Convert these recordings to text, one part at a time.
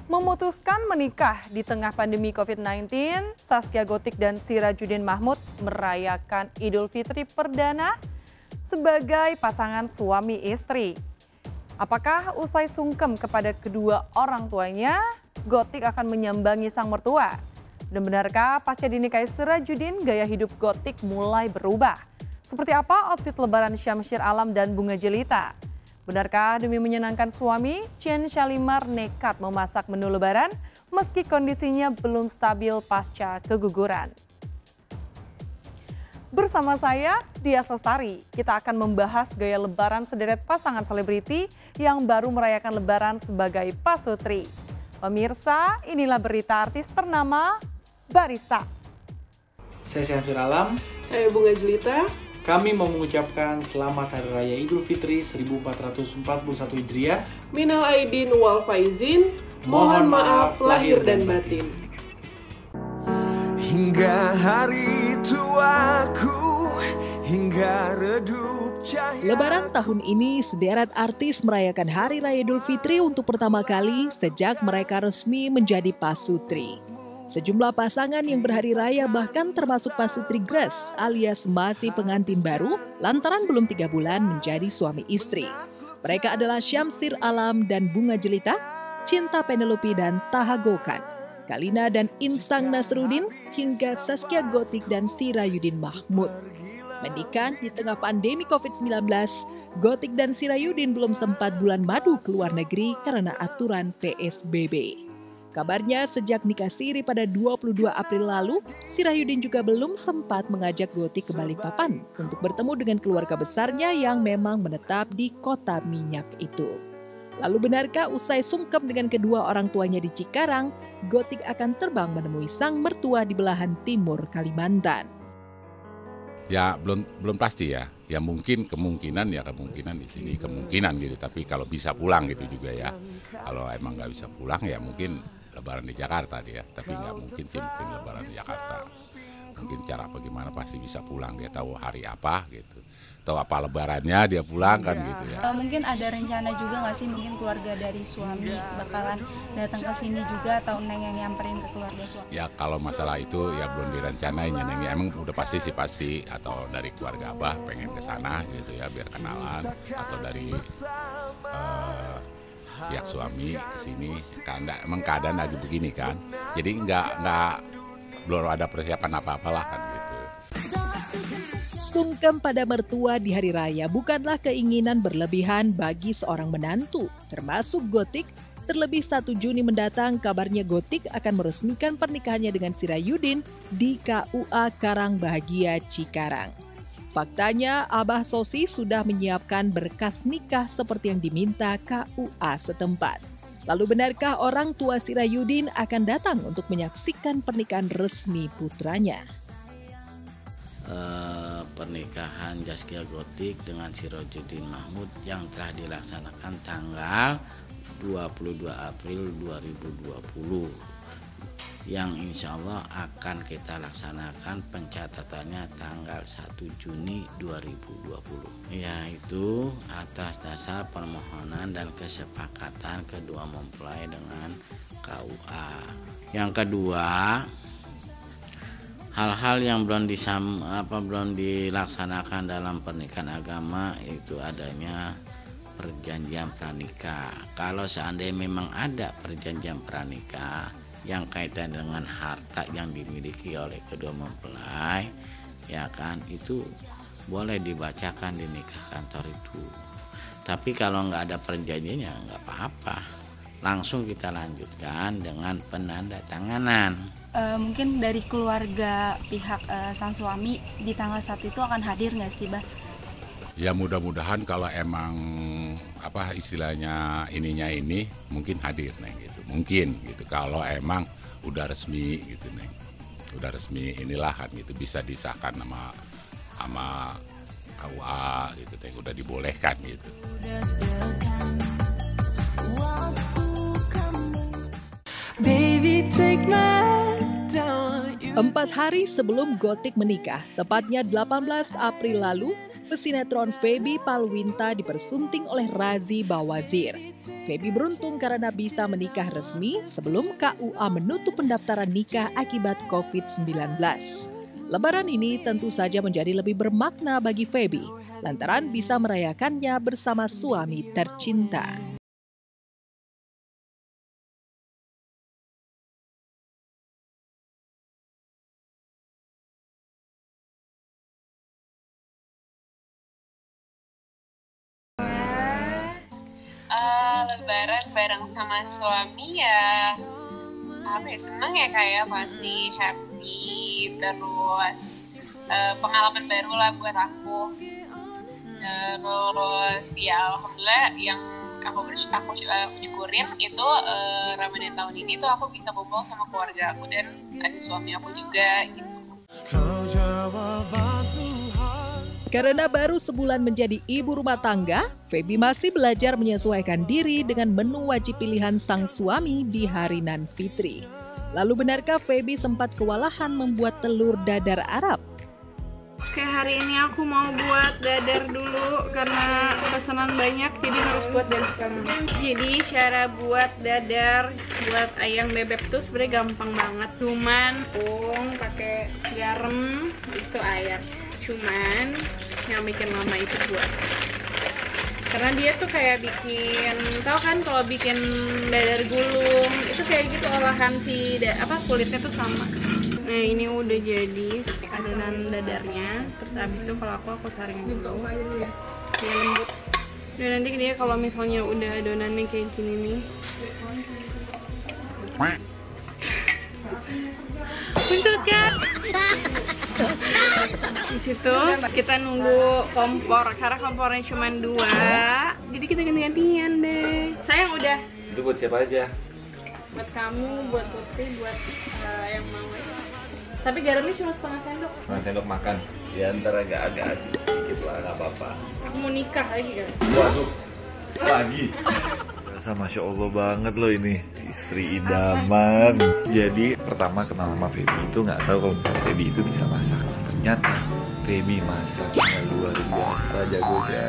Memutuskan menikah di tengah pandemi COVID-19, Zaskia Gotik dan Sirajuddin Mahmud merayakan Idul Fitri perdana sebagai pasangan suami istri. Apakah usai sungkem kepada kedua orang tuanya, Gotik akan menyambangi sang mertua? Dan benarkah pasca dinikahi Sirajuddin, gaya hidup Gotik mulai berubah? Seperti apa outfit lebaran Syamsir Alam dan Bunga Jelita? Benarkah demi menyenangkan suami, Chen Shalimar nekat memasak menu lebaran meski kondisinya belum stabil pasca keguguran? Bersama saya, Dias Lestari, kita akan membahas gaya lebaran sederet pasangan selebriti yang baru merayakan lebaran sebagai pasutri. Pemirsa, inilah berita artis ternama Barista. Saya Syamsir Alam. Saya Bunga Jelita. Kami mau mengucapkan selamat Hari Raya Idul Fitri 1441 Hijriah. Minal aidin wal faizin. Mohon maaf lahir dan batin. Hingga hari tuaku, hingga redup cahaya. Lebaran tahun ini sederet artis merayakan Hari Raya Idul Fitri untuk pertama kali sejak mereka resmi menjadi pasutri. Sejumlah pasangan yang berhari raya bahkan termasuk pasutri Grace alias masih pengantin baru lantaran belum 3 bulan menjadi suami istri. Mereka adalah Syamsir Alam dan Bunga Jelita, Cinta Penelope dan Taha Gokhan, Kalina dan Insang Nasruddin, hingga Zaskia Gotik dan Sirajuddin Mahmud. Menikah di tengah pandemi COVID-19, Gotik dan Sirajuddin belum sempat bulan madu ke luar negeri karena aturan PSBB. Kabarnya sejak nikah siri pada 22 April lalu, Sirajuddin juga belum sempat mengajak Gotik ke Balikpapan untuk bertemu dengan keluarga besarnya yang memang menetap di kota minyak itu. Lalu benarkah usai sungkem dengan kedua orang tuanya di Cikarang, Gotik akan terbang menemui sang mertua di belahan timur Kalimantan? Ya belum pasti ya. Ya kemungkinan di sini kemungkinan gitu. Tapi kalau bisa pulang gitu juga ya. Kalau emang nggak bisa pulang ya mungkin lebaran di Jakarta dia, tapi nggak mungkin sih mungkin lebaran di Jakarta. Mungkin cara bagaimana pasti bisa pulang, dia tahu hari apa gitu. Tahu apa lebarannya dia pulang kan gitu ya. Mungkin ada rencana juga nggak sih, mungkin keluarga dari suami bakalan datang ke sini juga atau Neng yang nyamperin ke keluarga suami? Ya kalau masalah itu ya belum direncanain ya Neng, emang udah pasti atau dari keluarga Abah pengen ke sana gitu ya biar kenalan, atau dari pihak suami ke sini karena emang keadaan lagi begini kan, jadi belum ada persiapan apa-apalah kan gitu. Sungkem pada mertua di hari raya bukanlah keinginan berlebihan bagi seorang menantu, termasuk Gotik. Terlebih 1 Juni mendatang, kabarnya Gotik akan meresmikan pernikahannya dengan Sirajuddin di KUA Karang Bahagia Cikarang. Faktanya, Abah Sosi sudah menyiapkan berkas nikah seperti yang diminta KUA setempat. Lalu benarkah orang tua Sirajuddin akan datang untuk menyaksikan pernikahan resmi putranya? Pernikahan Zaskia Gotik dengan Sirajuddin Mahmud yang telah dilaksanakan tanggal 22 April 2020. Yang insya Allah akan kita laksanakan pencatatannya tanggal 1 Juni 2020. Yaitu atas dasar permohonan dan kesepakatan kedua mempelai dengan KUA. Yang kedua, hal-hal yang belum dilaksanakan dalam pernikahan agama itu adanya perjanjian pranikah. Kalau seandainya memang ada perjanjian pranikah yang kaitan dengan harta yang dimiliki oleh kedua mempelai, ya kan, itu boleh dibacakan di nikah kantor itu. Tapi kalau nggak ada perjanjiannya nggak apa-apa, langsung kita lanjutkan dengan penandatanganan. Mungkin dari keluarga pihak sang suami di tanggal 1 itu akan hadir nggak sih, Bah? Ya mudah-mudahan kalau emang istilahnya ini mungkin hadir Neng gitu. Mungkin gitu kalau emang udah resmi gitu Neng. Udah resmi inilah kan gitu, bisa disahkan sama KUA gitu Neng, udah dibolehkan gitu. 4 hari sebelum Gotik menikah, tepatnya 18 April lalu, pesinetron Feby Palwinta dipersunting oleh Razi Bawazir. Feby beruntung karena bisa menikah resmi sebelum KUA menutup pendaftaran nikah akibat COVID-19. Lebaran ini tentu saja menjadi lebih bermakna bagi Feby, lantaran bisa merayakannya bersama suami tercinta. Lebaran bareng sama suami ya seneng ya, kayak pasti happy, terus pengalaman baru lah buat aku, terus ya alhamdulillah yang aku syukurin itu Ramadan tahun ini tuh aku bisa kumpul sama keluarga aku dan ada suami aku juga gitu. Karena baru sebulan menjadi ibu rumah tangga, Feby masih belajar menyesuaikan diri dengan menu wajib pilihan sang suami di hari Nan Fitri. Lalu benarkah Feby sempat kewalahan membuat telur dadar Arab? Oke, hari ini aku mau buat dadar dulu karena pesanan banyak, jadi harus buat dari sekarang. Jadi cara buat dadar, buat ayam bebek tuh sebenarnya gampang banget. Cuman pakai garam, itu air. Cuman yang bikin lama itu buat, karena dia tuh kayak bikin, tau kan kalau bikin dadar gulung itu kayak gitu olahan si kulitnya tuh sama. Nah ini udah jadi adonan dadarnya, terus abis itu kalau aku saring dulu dia lembut. Dan nanti dia kalau misalnya udah adonannya kayak gini nih, muncul kan? Di situ kita nunggu kompor, karena kompornya cuma 2, jadi kita ganti-gantian deh. Sayang udah. Itu buat siapa aja? Buat kamu, buat Putri, buat yang mau. Tapi garamnya cuma setengah sendok. Setengah sendok makan. Ya ntar agak asin sedikit lah, nggak apa-apa. Aku mau nikah lagi kan? Waduh, lagi. Rasa Masya Allah banget loh ini, istri idaman. Jadi pertama kenal sama Feby itu nggak tahu kalau Feby itu bisa masak. Ternyata Feby masaknya luar biasa jagonya.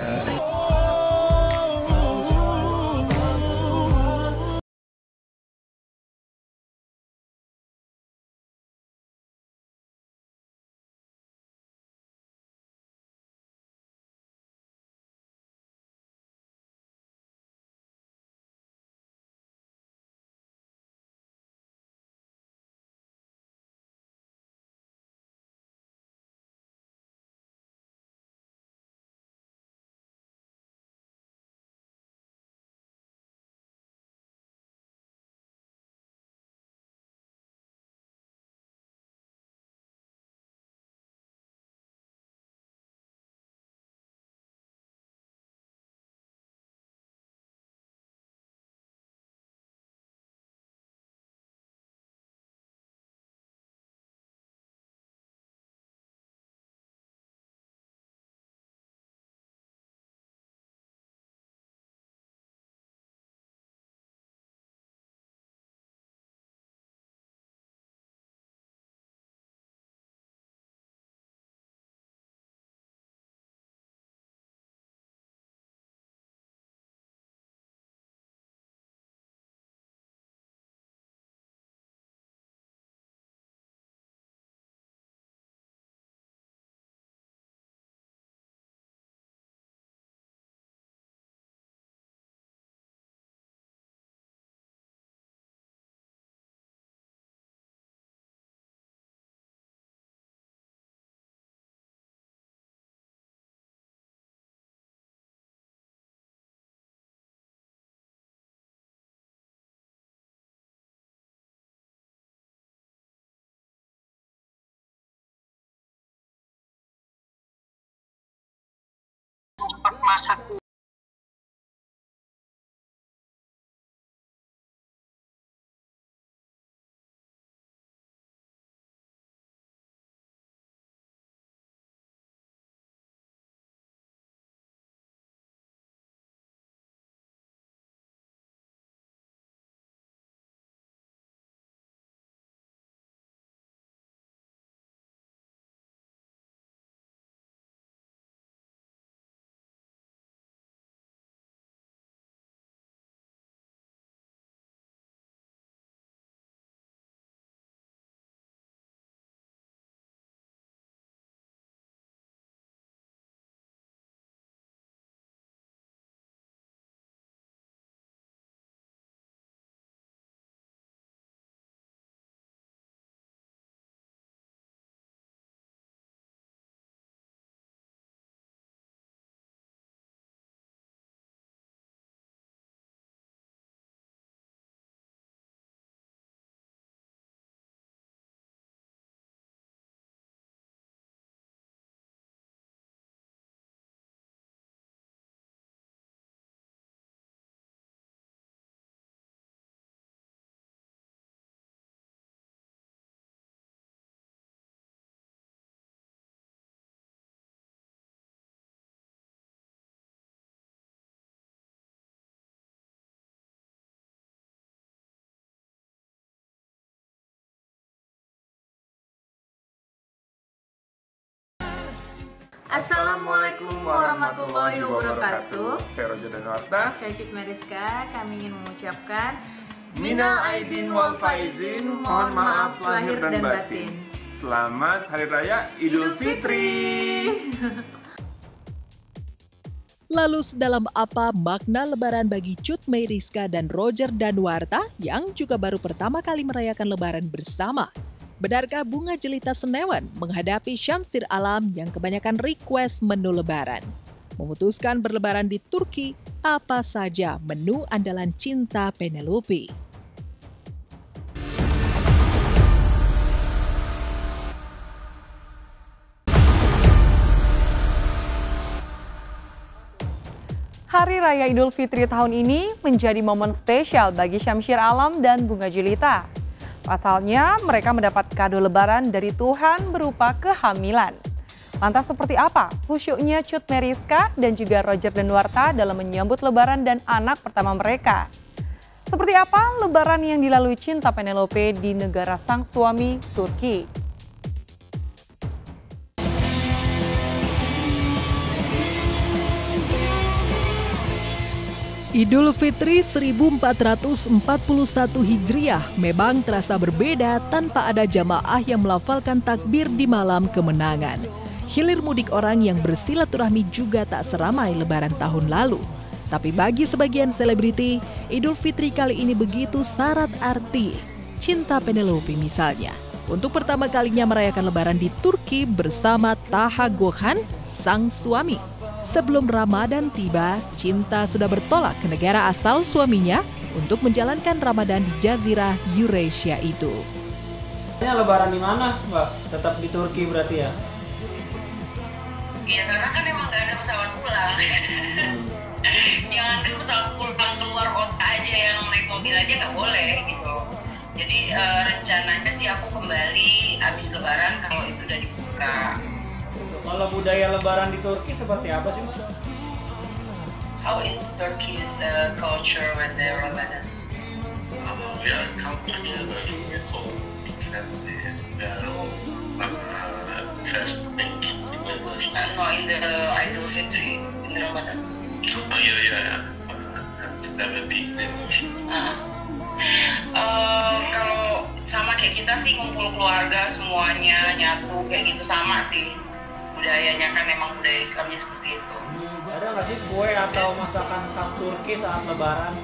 Masak Assalamualaikum warahmatullahi wabarakatuh. Saya Roger Danwarta. Saya Cut Meriska. Kami ingin mengucapkan Minal aidin wal faizin, mohon maaf lahir dan batin. Selamat Hari Raya Idul Fitri. Lalu sedalam apa makna Lebaran bagi Cut Meriska dan Roger Danwarta yang juga baru pertama kali merayakan Lebaran bersama? Benarkah Bunga Jelita Senewan menghadapi Syamsir Alam yang kebanyakan request menu Lebaran? Memutuskan berlebaran di Turki, apa saja menu andalan cinta Penelope? Hari Raya Idul Fitri tahun ini menjadi momen spesial bagi Syamsir Alam dan Bunga Jelita. Pasalnya, mereka mendapat kado lebaran dari Tuhan berupa kehamilan. Lantas seperti apa khusyuknya Cut Meriska dan juga Roger Danwarta dalam menyambut lebaran dan anak pertama mereka? Seperti apa lebaran yang dilalui cinta Penelope di negara sang suami, Turki? Idul Fitri 1441 Hijriah memang terasa berbeda tanpa ada jamaah yang melafalkan takbir di malam kemenangan. Hilir mudik orang yang bersilaturahmi juga tak seramai Lebaran tahun lalu. Tapi bagi sebagian selebriti, Idul Fitri kali ini begitu syarat arti. Cinta Penelope misalnya, untuk pertama kalinya merayakan Lebaran di Turki bersama Taha Gökhan, sang suami. Sebelum Ramadan tiba, Cinta sudah bertolak ke negara asal suaminya untuk menjalankan Ramadan di Jazirah Eurasia itu. Lebaran di mana, Mbak? Tetap di Turki berarti ya? Iya, karena kan emang gak ada pesawat pulang. Jangan kan pesawat pulang keluar kota aja, yang naik mobil aja gak boleh gitu. Jadi rencananya sih aku kembali habis Lebaran kalau itu udah dibuka. Kalau budaya Lebaran di Turki seperti apa sih? How is Turkey's culture with the Ramadan? We are come together with all family and fasting together. No, in the Idul Fitri, in the Ramadan. Oh yeah. Never big devotion. Kalau sama kayak kita sih ngumpul keluarga semuanya nyatu kayak gitu sama sih. Budayanya kan emang budaya Islamnya seperti itu. Ada nggak sih kue atau masakan khas Turki saat Lebaran?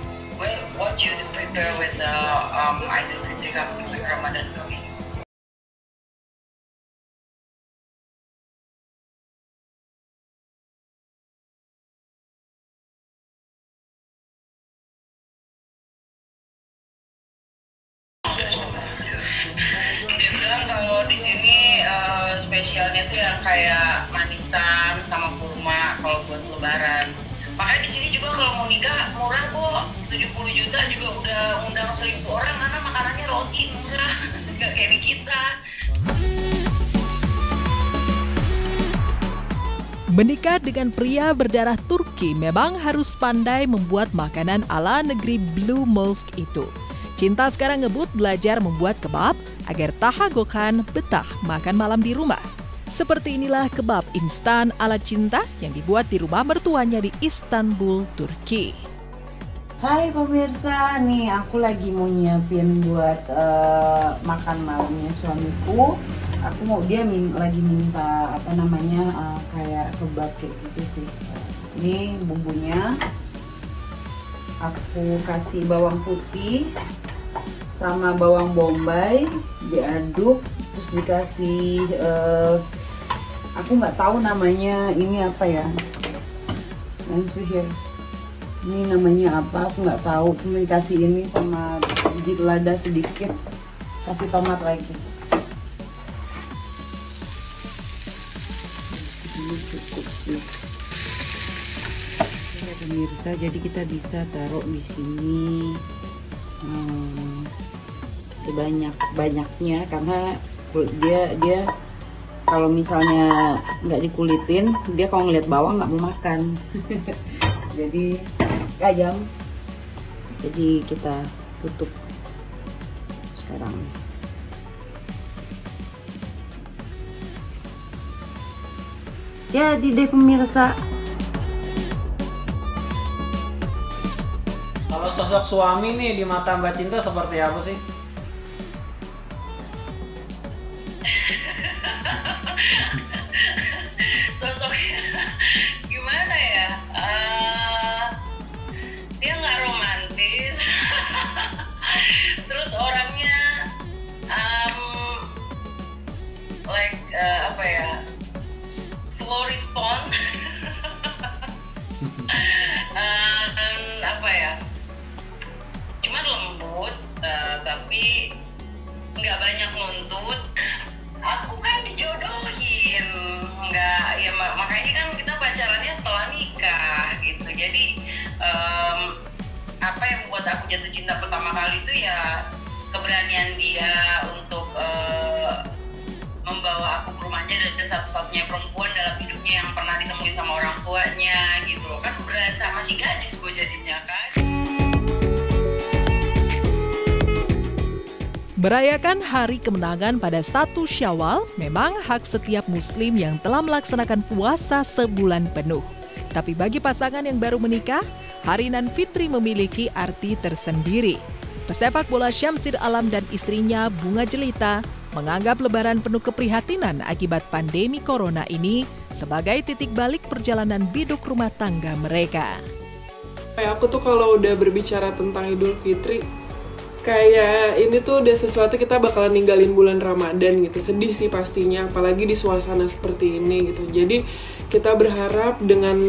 What you to prepare with the Idul Fitri coming, Ramadan coming? Dia bilang kalau di sini spesialnya tuh yang kayak manisan sama kurma kalau buat Lebaran. Makanya di sini juga kalau mau nikah murah kok, 70 juta juga udah undang 1000 orang karena makanannya roti murah, nggak kayak di kita. Menikah dengan pria berdarah Turki memang harus pandai membuat makanan ala negeri Blue Mosque itu. Cinta sekarang ngebut belajar membuat kebab agar Taha Gökhan betah makan malam di rumah. Seperti inilah kebab instan ala Cinta yang dibuat di rumah mertuanya di Istanbul, Turki. Hai pemirsa, nih aku lagi mau nyiapin buat makan malamnya suamiku. Aku mau lagi minta kayak kebab kayak gitu sih. Ini bumbunya. Aku kasih bawang putih sama bawang bombay diaduk, terus dikasih aku nggak tahu namanya ini apa ya, ini namanya apa aku nggak tahu. Cuma dikasih ini sama biji lada sedikit, kasih tomat lagi. Ini cukup sih pemirsa, jadi kita bisa taruh di sini sebanyak-banyaknya karena dia kalau misalnya nggak dikulitin, dia kalau ngeliat bawang nggak mau makan. Jadi ayam, jadi kita tutup sekarang. Jadi deh pemirsa. Kalau sosok suami nih di mata Mbak Cinta seperti apa sih? Sosoknya gimana ya? Dia nggak romantis. Terus orangnya apa ya? Slow respond. Apa ya? Cuman lembut, tapi nggak banyak nuntut. Aku kan dijodohin, nggak ya makanya kan kita pacarannya setelah nikah gitu. Jadi apa yang membuat aku jatuh cinta pertama kali itu ya keberanian dia untuk membawa aku ke rumahnya, dan satu-satunya perempuan dalam hidupnya yang pernah ditemuin sama orang tuanya gitu. Kan berasa masih gadis gue jadinya kan. Merayakan hari kemenangan pada 1 Syawal memang hak setiap muslim yang telah melaksanakan puasa sebulan penuh. Tapi bagi pasangan yang baru menikah, hari Nan Fitri memiliki arti tersendiri. Pesepak bola Syamsir Alam dan istrinya Bunga Jelita menganggap lebaran penuh keprihatinan akibat pandemi corona ini sebagai titik balik perjalanan biduk rumah tangga mereka. Aku tuh kalau udah berbicara tentang Idul Fitri, kayak ini tuh udah sesuatu kita bakalan ninggalin bulan Ramadan gitu. Sedih sih pastinya, apalagi di suasana seperti ini gitu. Jadi kita berharap dengan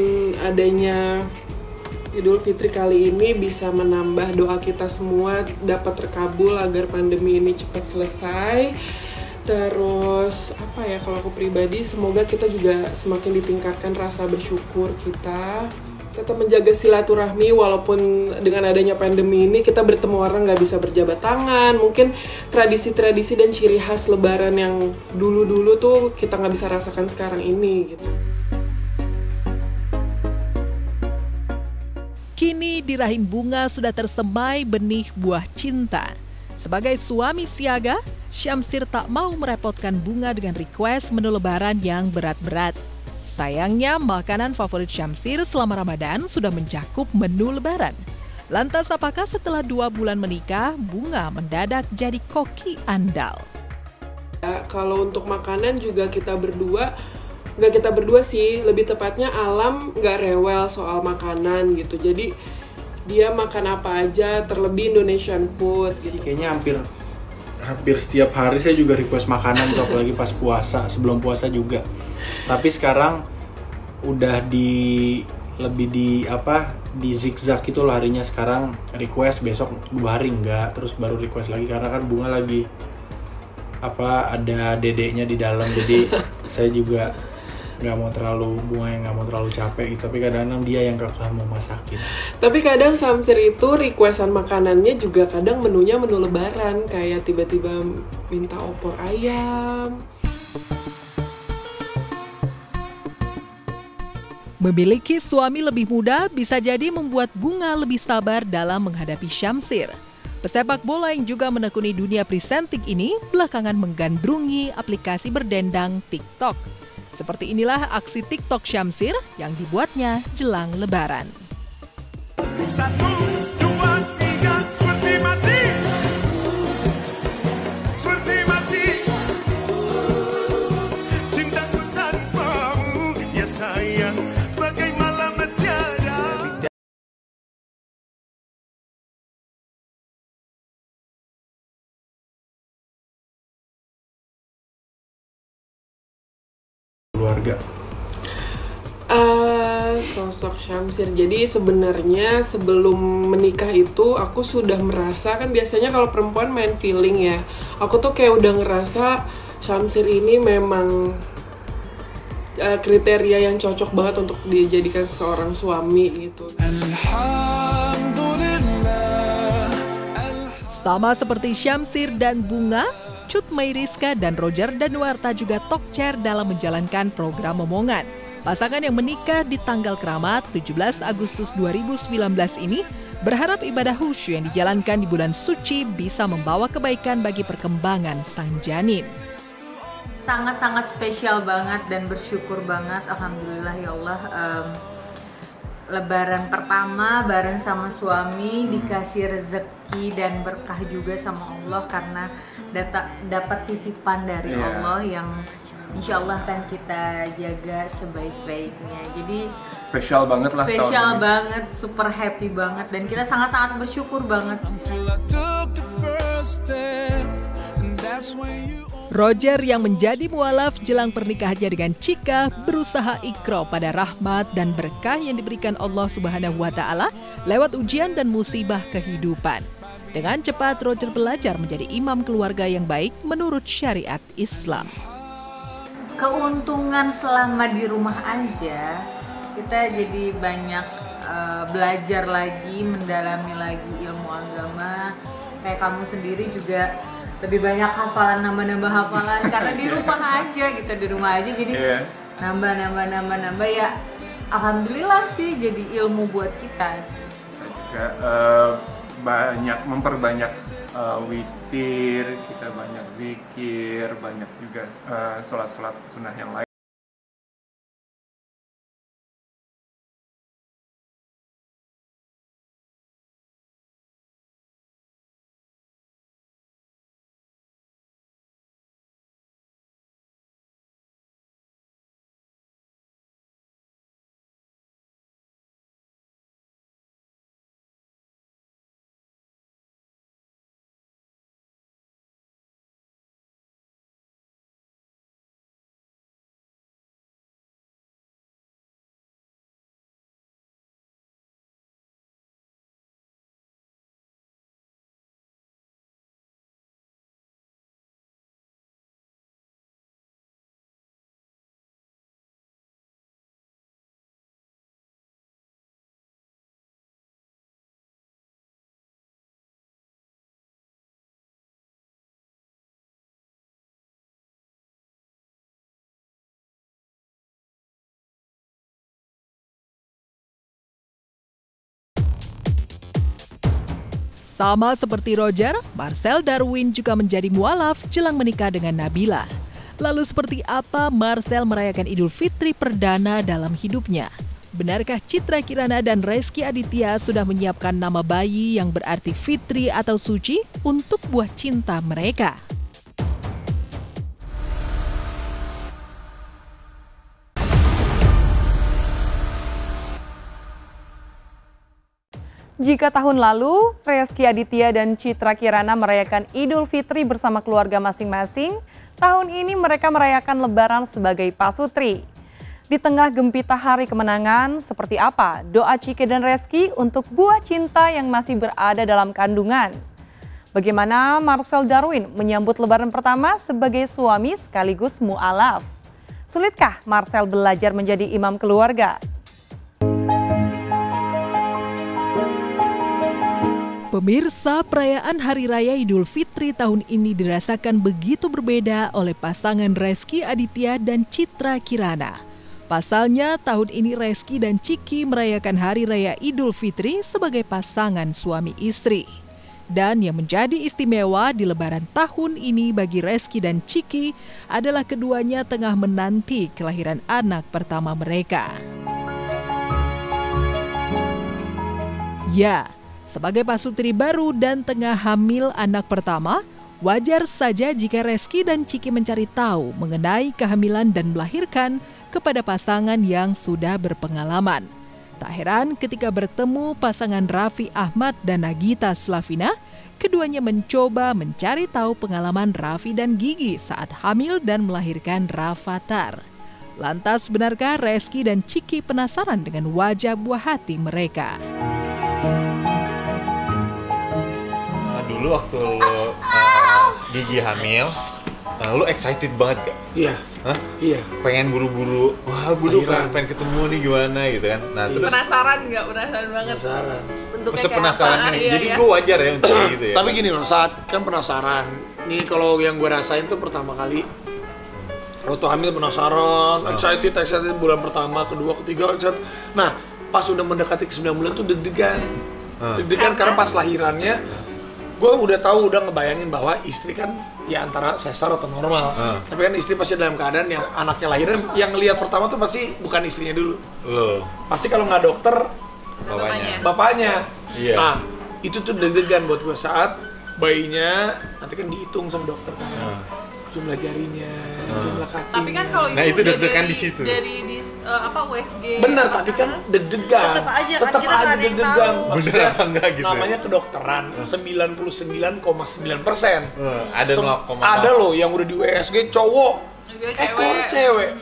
adanya Idul Fitri kali ini bisa menambah doa kita semua dapat terkabul agar pandemi ini cepat selesai. Terus apa ya, kalau aku pribadi semoga kita juga semakin ditingkatkan rasa bersyukur kita. Tetap menjaga silaturahmi walaupun dengan adanya pandemi ini kita bertemu orang nggak bisa berjabat tangan. Mungkin tradisi-tradisi dan ciri khas lebaran yang dulu-dulu tuh kita nggak bisa rasakan sekarang ini gitu. Kini di rahim Bunga sudah tersemai benih buah cinta. Sebagai suami siaga, Syamsir tak mau merepotkan Bunga dengan request menu lebaran yang berat-berat. Sayangnya, makanan favorit Syamsir selama Ramadan sudah mencakup menu lebaran. Lantas apakah setelah 2 bulan menikah, Bunga mendadak jadi koki andal? Kalau untuk makanan juga nggak kita berdua sih, lebih tepatnya Alam nggak rewel soal makanan gitu. Jadi dia makan apa aja, terlebih Indonesian food gitu. Kayaknya hampir setiap hari saya juga request makanan tuh, apalagi pas puasa, sebelum puasa juga. Tapi sekarang udah lebih di zigzag gitu loh harinya. Sekarang request, besok 2 hari enggak, terus baru request lagi karena kan Bunga lagi ada dedeknya di dalam. Jadi saya juga Bunga yang nggak mau terlalu capek gitu, tapi kadang-kadang dia yang kekeh mau masakin. Tapi kadang Syamsir itu requestan makanannya juga kadang menunya menu lebaran, kayak tiba-tiba minta opor ayam. Memiliki suami lebih muda bisa jadi membuat Bunga lebih sabar dalam menghadapi Syamsir. Pesepak bola yang juga menekuni dunia presenting ini belakangan menggandrungi aplikasi berdendang TikTok. Seperti inilah aksi TikTok Syamsir yang dibuatnya jelang Lebaran. 1, 2, 3, seperti mati. Seperti mati. Cintaku tanpamu, ya sayang, bagai malam tiada. Keluarga. Sosok Syamsir. Jadi sebenarnya sebelum menikah itu aku sudah merasa, kan biasanya kalau perempuan main feeling ya. Aku tuh kayak udah ngerasa Syamsir ini memang kriteria yang cocok banget untuk dijadikan seorang suami gitu. Sama seperti Syamsir dan Bunga, Cut Mayriska dan Roger Danuarta juga tokcer dalam menjalankan program Momongan. Pasangan yang menikah di tanggal keramat 17 Agustus 2019 ini berharap ibadah khusyuk yang dijalankan di bulan suci bisa membawa kebaikan bagi perkembangan sang janin. sangat-sangat spesial banget dan bersyukur banget, alhamdulillah ya Allah. Lebaran pertama bareng sama suami dikasih rezeki dan berkah juga sama Allah karena dapat titipan dari Allah yang insya Allah akan kita jaga sebaik-baiknya. Jadi spesial banget lah. Spesial banget, super happy banget dan kita sangat-sangat bersyukur banget. Roger yang menjadi mualaf jelang pernikahannya dengan Chika berusaha ikro pada rahmat dan berkah yang diberikan Allah Subhanahu wa Ta'ala lewat ujian dan musibah kehidupan. Dengan cepat Roger belajar menjadi imam keluarga yang baik menurut syariat Islam. Keuntungan selama di rumah aja, kita jadi banyak belajar lagi, mendalami lagi ilmu agama. Kayak kamu sendiri juga lebih banyak hafalan, nambah hafalan karena di rumah aja gitu, di rumah aja jadi nambah ya. Alhamdulillah sih jadi ilmu buat kita. Juga banyak memperbanyak witir, kita banyak zikir, banyak juga sholat-sholat sunnah yang lain. Sama seperti Roger, Marcel Darwin juga menjadi mualaf jelang menikah dengan Nabila. Lalu seperti apa Marcel merayakan Idul Fitri perdana dalam hidupnya? Benarkah Citra Kirana dan Rezky Aditya sudah menyiapkan nama bayi yang berarti Fitri atau suci untuk buah cinta mereka? Jika tahun lalu, Rezky Aditya dan Citra Kirana merayakan Idul Fitri bersama keluarga masing-masing, tahun ini mereka merayakan Lebaran sebagai pasutri. Di tengah gempita hari kemenangan, seperti apa doa Cike dan Rezky untuk buah cinta yang masih berada dalam kandungan? Bagaimana Marcel Darwin menyambut Lebaran pertama sebagai suami sekaligus mu'alaf? Sulitkah Marcel belajar menjadi imam keluarga? Pemirsa, perayaan Hari Raya Idul Fitri tahun ini dirasakan begitu berbeda oleh pasangan Rezky Aditya dan Citra Kirana. Pasalnya, tahun ini Rezky dan Ciki merayakan Hari Raya Idul Fitri sebagai pasangan suami istri. Dan yang menjadi istimewa di Lebaran tahun ini bagi Rezky dan Ciki adalah keduanya tengah menanti kelahiran anak pertama mereka. Ya, sebagai pasutri baru dan tengah hamil anak pertama, wajar saja jika Rezky dan Ciki mencari tahu mengenai kehamilan dan melahirkan kepada pasangan yang sudah berpengalaman. Tak heran ketika bertemu pasangan Raffi Ahmad dan Nagita Slavina, keduanya mencoba mencari tahu pengalaman Raffi dan Gigi saat hamil dan melahirkan Rafathar. Lantas benarkah Rezky dan Ciki penasaran dengan wajah buah hati mereka? Dulu waktu lo Gigi hamil, lo excited banget gak? Iya. Hah? Iya. Pengen buru-buru, wah gue pengen ketemu nih gimana gitu kan? Nah, terus penasaran nggak? Penasaran banget. Penasaran. Bentuknya masa kayak penasaran apa? nih. Iya, Jadi iya. gue wajar ya untuk gitu ya. Tapi gini loh, saat kan penasaran. Nih kalau yang gue rasain tuh pertama kali waktu hamil penasaran, excited bulan pertama, kedua, ketiga excited. Nah, pas udah mendekati ke 9 bulan tuh deg-degan. Deg-degan karena pas lahirannya gue udah tahu, udah ngebayangin bahwa istri kan ya antara sesar atau normal. Tapi kan istri pasti dalam keadaan yang anaknya lahiran, yang lihat pertama tuh pasti bukan istrinya dulu. Pasti kalau nggak dokter, bapaknya. Iya. Nah, itu tuh deg-degan buat gue saat bayinya nanti kan dihitung sama dokter kan. Jumlah jarinya, jumlah kakinya. Tapi kan kalau itu deg-degan di situ. Dari USG. Bener, tapi kan deg-degan. Tetap aja kan, Tetap kita aja nggak ada yang deg-degan. tahu. Maksudnya, Bener apa enggak gitu? namanya kedokteran 99,9%. Ada 0,0. Ada loh yang udah di USG cowok, ekor cewek.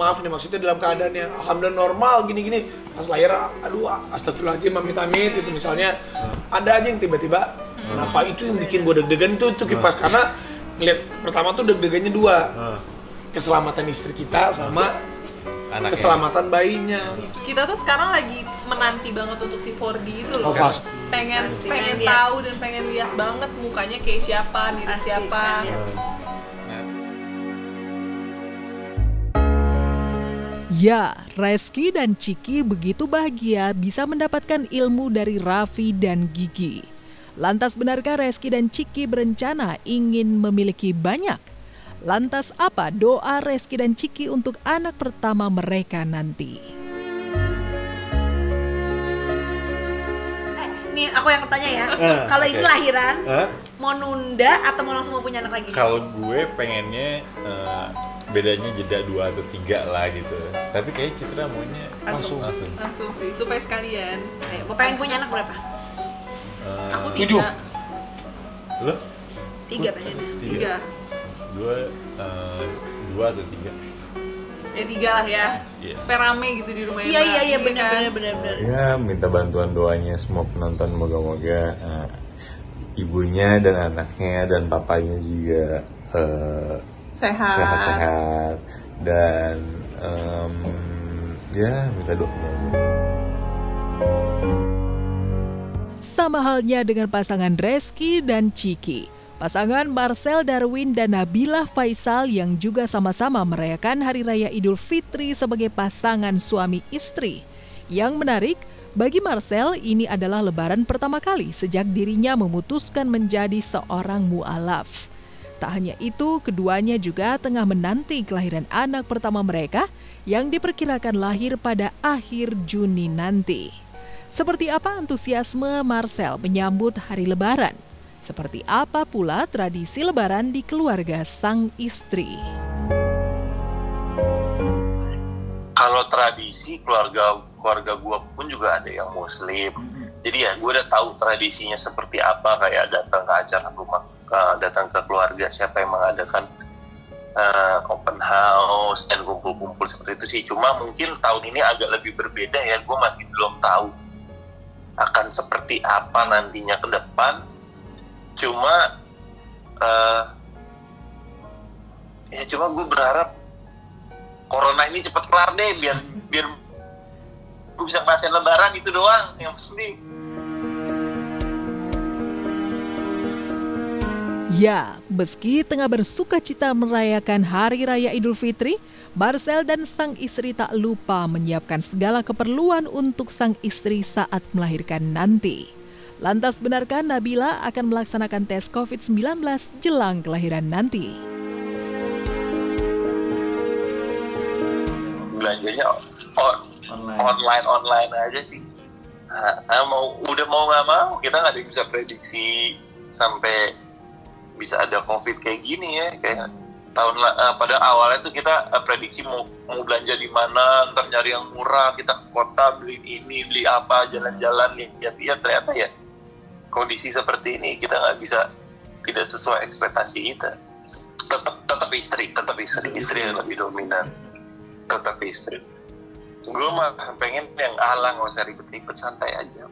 Maaf nih maksudnya dalam keadaannya alhamdulillah normal gini-gini. Pas lahir, aduh astagfirullahaladzim amit-amit itu misalnya. Ada aja yang tiba-tiba, kenapa itu yang bikin gue deg-degan itu kipas karena ngeliat pertama tuh deg-degannya dua, keselamatan istri kita sama anaknya, keselamatan bayinya. Kita tuh sekarang lagi menanti banget untuk si 4D itu loh. Pasti. Pengen tahu dan pengen lihat banget mukanya kayak siapa, mirip siapa. Ya, Reski dan Ciki begitu bahagia bisa mendapatkan ilmu dari Raffi dan Gigi. Lantas benarkah Reski dan Ciki berencana ingin memiliki banyak? Lantas apa doa Reski dan Ciki untuk anak pertama mereka nanti? Nih aku yang bertanya ya, kalau ini lahiran, mau nunda atau mau langsung mau punya anak lagi? Kalau gue pengennya bedanya jeda 2 atau 3 lah gitu. Tapi kayak Citra maunya langsung sih, supaya sekalian. Mau pengen punya anak berapa? Aku 3. Lo? 3 pengennya. 3. Gue 2 atau 3. Ya 3 lah ya. Supaya rame gitu di rumah. Iya benar. Ya minta bantuan doanya semua penonton, moga-moga ibunya dan anaknya dan papanya juga sehat dan ya minta doanya. Sama halnya dengan pasangan Reski dan Ciki. Pasangan Marcel Darwin dan Nabila Faisal yang juga sama-sama merayakan Hari Raya Idul Fitri sebagai pasangan suami istri. Yang menarik, bagi Marcel ini adalah lebaran pertama kali sejak dirinya memutuskan menjadi seorang mu'alaf. Tak hanya itu, keduanya juga tengah menanti kelahiran anak pertama mereka yang diperkirakan lahir pada akhir Juni nanti. Seperti apa antusiasme Marcel menyambut hari Lebaran? Seperti apa pula tradisi Lebaran di keluarga sang istri? Kalau tradisi keluarga gue pun juga ada yang Muslim. Jadi ya gue udah tahu tradisinya seperti apa, kayak datang ke acara rumah, datang ke keluarga siapa yang mengadakan open house dan kumpul-kumpul seperti itu sih. Cuma mungkin tahun ini agak lebih berbeda ya, gue masih belum tahu akan seperti apa nantinya ke depan. Cuma cuma gue berharap corona ini cepat kelar deh, biar gue bisa ngerasain Lebaran, itu doang yang penting. Ya, meski tengah bersukacita merayakan Hari Raya Idul Fitri, Marcel dan sang istri tak lupa menyiapkan segala keperluan untuk sang istri saat melahirkan nanti. Lantas benarkah Nabila akan melaksanakan tes COVID-19 jelang kelahiran nanti? Belanjanya online aja sih. Udah mau nggak mau, kita nggak bisa prediksi sampai bisa ada COVID kayak gini ya. Kayak pada awalnya tuh kita prediksi mau belanja di mana, ntar nyari yang murah, kita ke kota beli ini beli apa, jalan-jalan lihat-lihat, ternyata ya kondisi seperti ini kita nggak bisa, tidak sesuai ekspektasi kita. Tetap istri yang lebih dominan, tetap istri. Gue mah pengen yang nggak usah ribet-ribet, santai aja.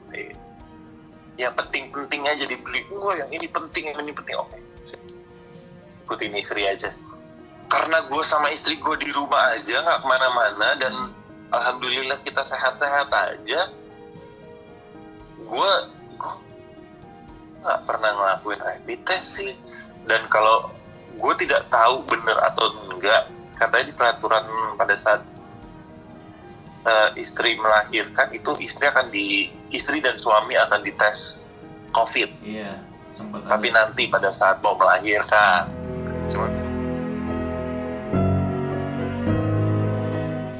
Yang penting aja dibeli. Yang ini penting, oke. Ikutin istri aja. Karena gue sama istri gue di rumah aja, nggak kemana-mana, dan alhamdulillah kita sehat-sehat aja. Gue nggak pernah ngelakuin rapid test sih. Dan kalau gue tidak tahu benar atau enggak, katanya di peraturan pada saat istri melahirkan itu istri dan suami akan dites COVID. Iya. tapi nanti pada saat mau melahirkan.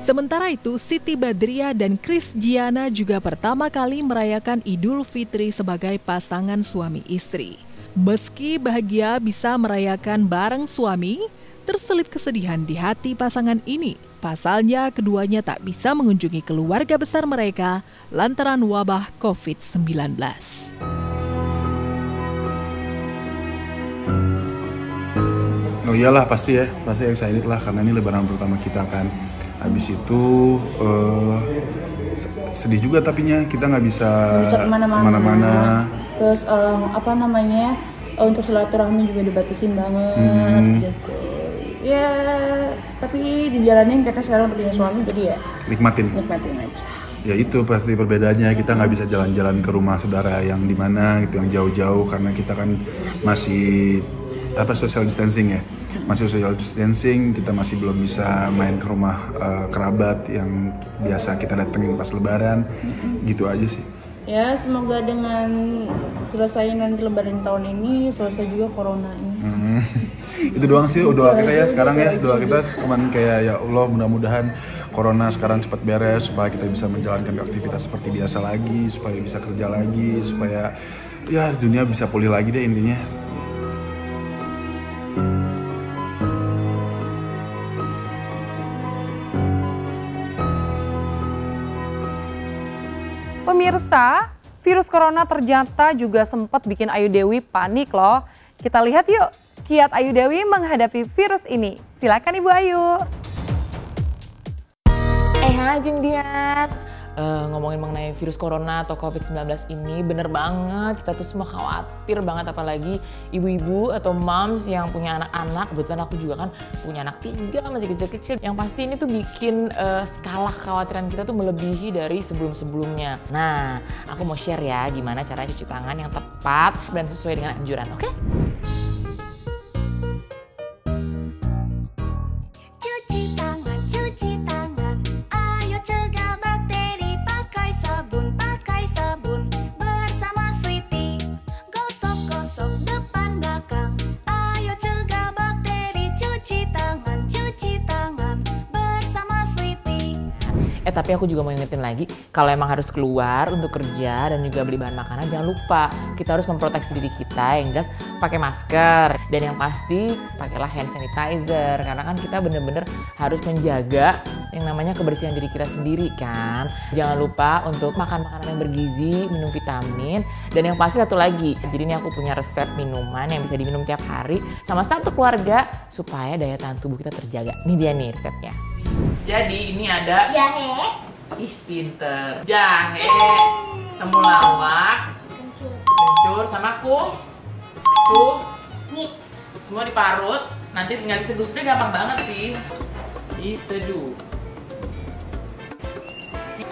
Sementara itu, Siti Badriah dan Kris Giana juga pertama kali merayakan Idul Fitri sebagai pasangan suami istri. Meski bahagia bisa merayakan bareng suami, terselip kesedihan di hati pasangan ini. Pasalnya, keduanya tak bisa mengunjungi keluarga besar mereka lantaran wabah COVID-19. Oh iyalah pasti excited lah karena ini lebaran pertama kita kan. Habis itu sedih juga tapinya kita nggak bisa kemana-mana. Terus untuk silaturahmi juga dibatasin banget gitu. Ya tapi dijalanin karena sekarang punya suami jadi ya nikmatin aja. Ya itu pasti perbedaannya, kita nggak bisa jalan-jalan ke rumah saudara yang di mana gitu, yang jauh-jauh karena kita kan masih social distancing ya. Masih social distancing, kita masih belum bisa main ke rumah kerabat yang biasa kita datengin pas lebaran, gitu aja sih. Ya semoga dengan selesai nanti lebaran tahun ini, selesai juga corona ini. Itu doang sih doa kita ya sekarang ya, doa kita cuman kayak ya Allah mudah-mudahan corona sekarang cepat beres supaya kita bisa menjalankan aktivitas seperti biasa lagi, supaya bisa kerja lagi, supaya ya dunia bisa pulih lagi deh intinya. Pemirsa, virus corona ternyata juga sempat bikin Ayu Dewi panik loh. Kita lihat yuk, kiat Ayu Dewi menghadapi virus ini. Silakan Ibu Ayu. Hai Jeng Dias. Ngomongin mengenai virus corona atau COVID-19 ini bener banget, kita tuh semua khawatir banget, apalagi ibu-ibu atau moms yang punya anak-anak. Kebetulan aku juga kan punya anak 3 masih kecil-kecil. Yang pasti ini tuh bikin skala kekhawatiran kita tuh melebihi dari sebelum-sebelumnya. Nah, aku mau share ya gimana cara cuci tangan yang tepat dan sesuai dengan anjuran, oke? Tapi aku juga mau ingetin lagi, kalau emang harus keluar untuk kerja dan juga beli bahan makanan, jangan lupa kita harus memproteksi diri kita, yang jelas pakai masker, dan yang pasti pakailah hand sanitizer, karena kan kita bener-bener harus menjaga yang namanya kebersihan diri kita sendiri kan. Jangan lupa untuk makan makanan yang bergizi, minum vitamin, dan yang pasti satu lagi, jadi ini aku punya resep minuman yang bisa diminum tiap hari sama satu keluarga supaya daya tahan tubuh kita terjaga. Ini dia nih resepnya. Jadi ini ada jahe, pinter, jahe, temulawak, kencur, sama kunyit. Semua diparut, nanti tinggal diseduh. Sebenarnya gampang banget sih, diseduh.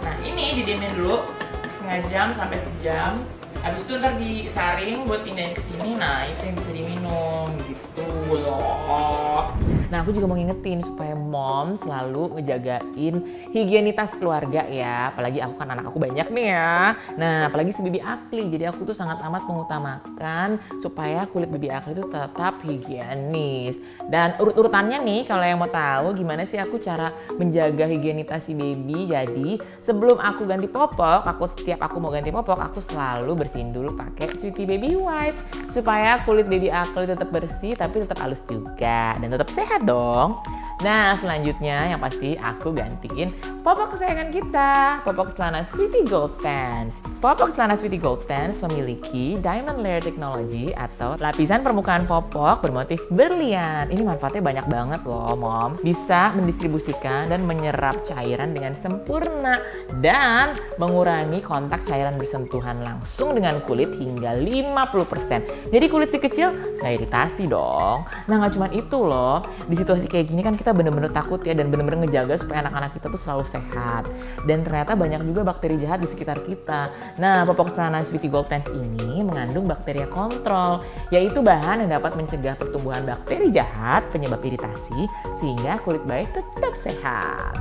Nah ini didiemin dulu setengah jam sampai sejam. Habis itu ntar disaring buat pindahin ke sini. Nah itu yang bisa diminum gitu loh. Nah aku juga mau ngingetin supaya mom selalu ngejagain higienitas keluarga ya. Apalagi aku kan anak aku banyak nih ya. Nah apalagi si Baby Akli. Jadi aku tuh sangat amat mengutamakan supaya kulit Baby Akli itu tetap higienis. Dan urut-urutannya nih kalau yang mau tahu gimana sih aku cara menjaga higienitas si baby. Jadi sebelum aku ganti popok, setiap aku mau ganti popok aku selalu bersihin dulu pakai Sweety Baby Wipes supaya kulit Baby Akli tetap bersih tapi tetap halus juga dan tetap sehat dong. Nah selanjutnya yang pasti aku gantiin popok kesayangan kita, popok celana Sweety Gold Pants. Popok celana Sweety Gold Pants memiliki Diamond Layer Technology atau lapisan permukaan popok bermotif berlian. Ini manfaatnya banyak banget loh mom. Bisa mendistribusikan dan menyerap cairan dengan sempurna dan mengurangi kontak cairan bersentuhan langsung dengan kulit hingga 50%. Jadi kulit si kecil nggak iritasi dong. Nah nggak cuma itu loh, di situasi kayak gini kan kita bener-bener takut ya dan bener-bener ngejaga supaya anak-anak kita tuh selalu sehat. Dan ternyata banyak juga bakteri jahat di sekitar kita. Nah, popok celana Sweety Gold Tense ini mengandung bakteria kontrol, yaitu bahan yang dapat mencegah pertumbuhan bakteri jahat penyebab iritasi sehingga kulit bayi tetap sehat.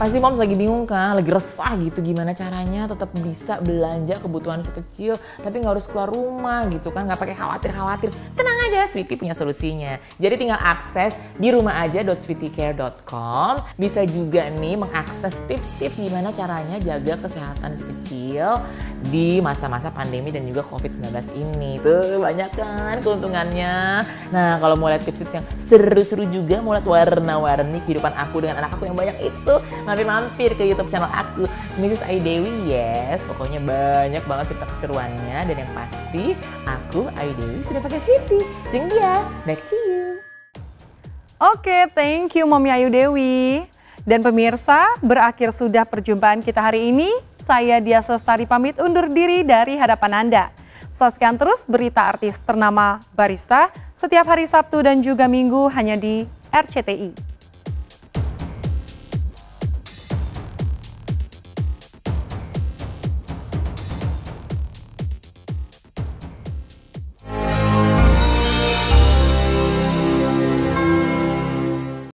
Pasti moms lagi bingung kan, lagi resah gitu gimana caranya tetap bisa belanja kebutuhan sekecil tapi nggak harus keluar rumah gitu kan, nggak pakai khawatir. Tenang aja, Sweety punya solusinya. Jadi tinggal akses di rumahaja.sweetycare.com. Bisa juga nih mengakses tips-tips gimana caranya jaga kesehatan si kecil di masa-masa pandemi dan juga COVID-19 ini. Tuh banyak kan keuntungannya. Nah, kalau mau lihat tips-tips yang seru-seru juga, mau lihat warna-warni kehidupan aku dengan anak aku yang banyak itu, mampir ke YouTube channel aku, Mrs. Ayu Dewi. Yes, pokoknya banyak banget cerita keseruannya, dan yang pasti aku Ayu Dewi sudah pakai Sweety. Jeng dia, back to you. Oke, thank you Mami Ayu Dewi. Dan pemirsa, berakhir sudah perjumpaan kita hari ini. Saya Dia Sestari pamit undur diri dari hadapan Anda. Saksikan terus berita artis ternama Barista setiap hari Sabtu dan juga Minggu hanya di RCTI.